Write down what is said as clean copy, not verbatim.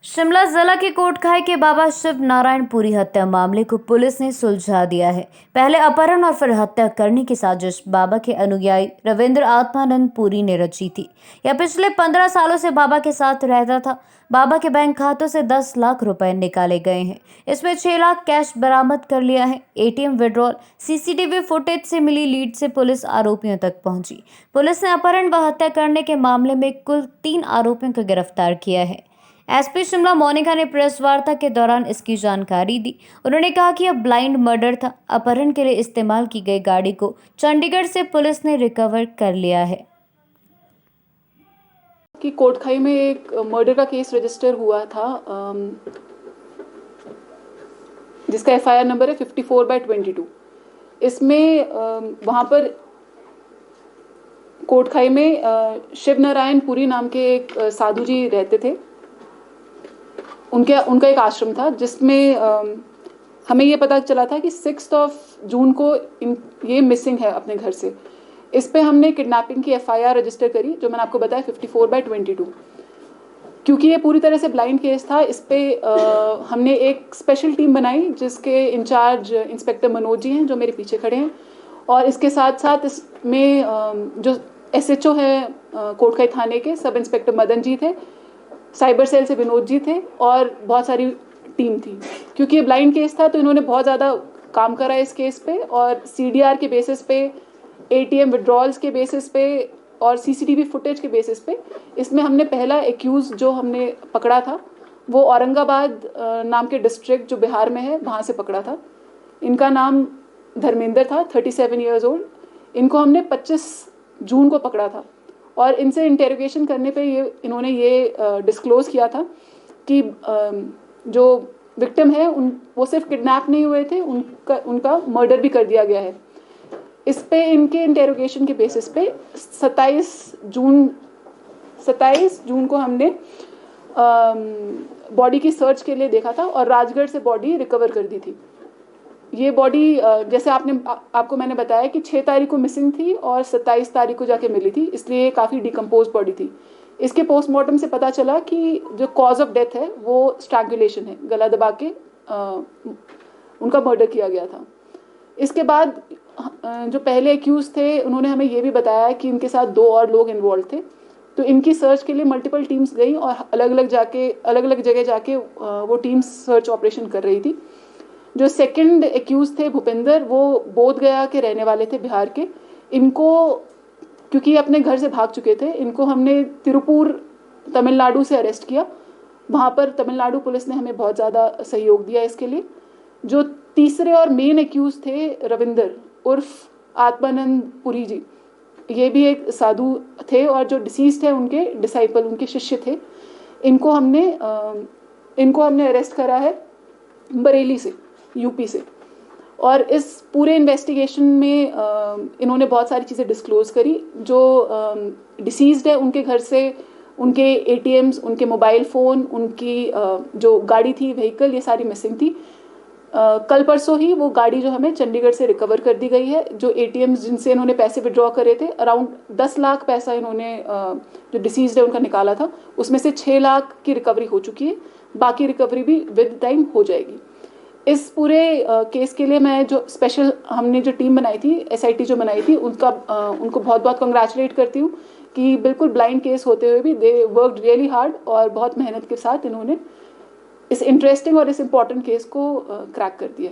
शिमला जिला के कोटखाई के बाबा शिव नारायण पुरी हत्या मामले को पुलिस ने सुलझा दिया है। पहले अपहरण और फिर हत्या करने की साजिश बाबा के अनुयायी रविंद्र आत्मानंद पुरी ने रची थी। यह पिछले 15 सालों से बाबा के साथ रहता था। बाबा के बैंक खातों से 10 लाख रुपए निकाले गए हैं। इसमें 6 लाख कैश बरामद कर लिया है। एटीएम विड्रॉल, सीसीटीवी फुटेज से मिली लीड से पुलिस आरोपियों तक पहुंची। पुलिस ने अपहरण व हत्या करने के मामले में कुल 3 आरोपियों को गिरफ्तार किया है। एसपी शिमला मोनिका ने प्रेस वार्ता के दौरान इसकी जानकारी दी। उन्होंने कहा कि यह ब्लाइंड मर्डर था। अपहरण के लिए इस्तेमाल की गई गाड़ी को चंडीगढ़ से पुलिस ने रिकवर कर लिया है। कि कोटखाई में एक मर्डर का केस रजिस्टर हुआ था, जिसका एफआईआर नंबर है 54/22। इसमें वहाँ पर कोटखाई में शिव नारायण पुरी नाम के एक साधु जी रहते थे। उनका एक आश्रम था, जिसमें हमें ये पता चला था कि 6 जून को ये मिसिंग है अपने घर से। इस पे हमने किडनैपिंग की एफआईआर रजिस्टर करी, जो मैंने आपको बताया 54/22। क्योंकि ये पूरी तरह से ब्लाइंड केस था, इस पे हमने एक स्पेशल टीम बनाई, जिसके इंचार्ज इंस्पेक्टर मनोज जी हैं, जो मेरे पीछे खड़े हैं। और इसके साथ साथ इसमें जो एसएचओ है कोटखाई थाने के, सब इंस्पेक्टर मदन जी थे, साइबर सेल से विनोद जी थे, और बहुत सारी टीम थी। क्योंकि ये ब्लाइंड केस था, तो इन्होंने बहुत ज़्यादा काम करा इस केस पे, और सीडीआर के बेसिस पे, एटीएम विड्रॉल्स के बेसिस पे और सीसीटीवी फुटेज के बेसिस पे इसमें हमने पहला एक्यूज जो हमने पकड़ा था, वो औरंगाबाद नाम के डिस्ट्रिक्ट जो बिहार में है, वहाँ से पकड़ा था। इनका नाम धर्मेंद्र था, 37 ईयर्स ओल्ड। इनको हमने 25 जून को पकड़ा था, और इनसे इंटेरोगेशन करने पे इन्होंने ये डिस्क्लोज किया था कि जो विक्टिम है वो सिर्फ किडनैप नहीं हुए थे, उनका मर्डर भी कर दिया गया है। इस पे इनके इंटेरोगेशन के बेसिस पे 27 जून को हमने बॉडी की सर्च के लिए देखा था, और राजगढ़ से बॉडी रिकवर कर दी थी। ये बॉडी जैसे आपको मैंने बताया कि 6 तारीख को मिसिंग थी और 27 तारीख को जाके मिली थी, इसलिए काफ़ी डिकम्पोज बॉडी थी। इसके पोस्टमार्टम से पता चला कि जो कॉज ऑफ डेथ है वो स्ट्रैंगुलेशन है, गला दबा के उनका मर्डर किया गया था। इसके बाद जो पहले एक्यूज थे, उन्होंने हमें ये भी बताया कि इनके साथ 2 और लोग इन्वॉल्व थे। तो इनकी सर्च के लिए मल्टीपल टीम्स गई, और अलग अलग जगह जाके वो टीम्स सर्च ऑपरेशन कर रही थी। जो सेकंड एक्यूज थे भूपेंद्र, वो बोध गया के रहने वाले थे, बिहार के। इनको क्योंकि अपने घर से भाग चुके थे, इनको हमने तिरुपुर तमिलनाडु से अरेस्ट किया। वहाँ पर तमिलनाडु पुलिस ने हमें बहुत ज़्यादा सहयोग दिया इसके लिए। जो तीसरे और मेन एक्यूज थे रविंदर उर्फ आत्मानंद पुरी जी, ये भी एक साधु थे, और जो डिसीज्ड है उनके डिसाइपल, उनके शिष्य थे। इनको हमने अरेस्ट करा है बरेली से, यूपी से। और इस पूरे इन्वेस्टिगेशन में इन्होंने बहुत सारी चीज़ें डिस्क्लोज करी। जो डिसीज्ड है उनके घर से उनके एटीएम्स, उनके मोबाइल फ़ोन, उनकी जो गाड़ी थी, व्हीकल, ये सारी मिसिंग थी। कल परसों ही वो गाड़ी जो हमें चंडीगढ़ से रिकवर कर दी गई है। जो एटीएम्स जिनसे इन्होंने पैसे विड्रॉ करे थे, अराउंड 10 लाख पैसा इन्होंने जो डिसीज्ड है उनका निकाला था, उसमें से 6 लाख की रिकवरी हो चुकी है। बाकी रिकवरी भी विद टाइम हो जाएगी। इस पूरे केस के लिए मैं जो स्पेशल हमने जो टीम बनाई थी, एसआईटी जो बनाई थी, उनको बहुत बहुत कंग्रेचुलेट करती हूँ कि बिल्कुल ब्लाइंड केस होते हुए भी दे वर्कड रियली हार्ड, और बहुत मेहनत के साथ इन्होंने इस इंटरेस्टिंग और इस इम्पॉर्टेंट केस को क्रैक कर दिया।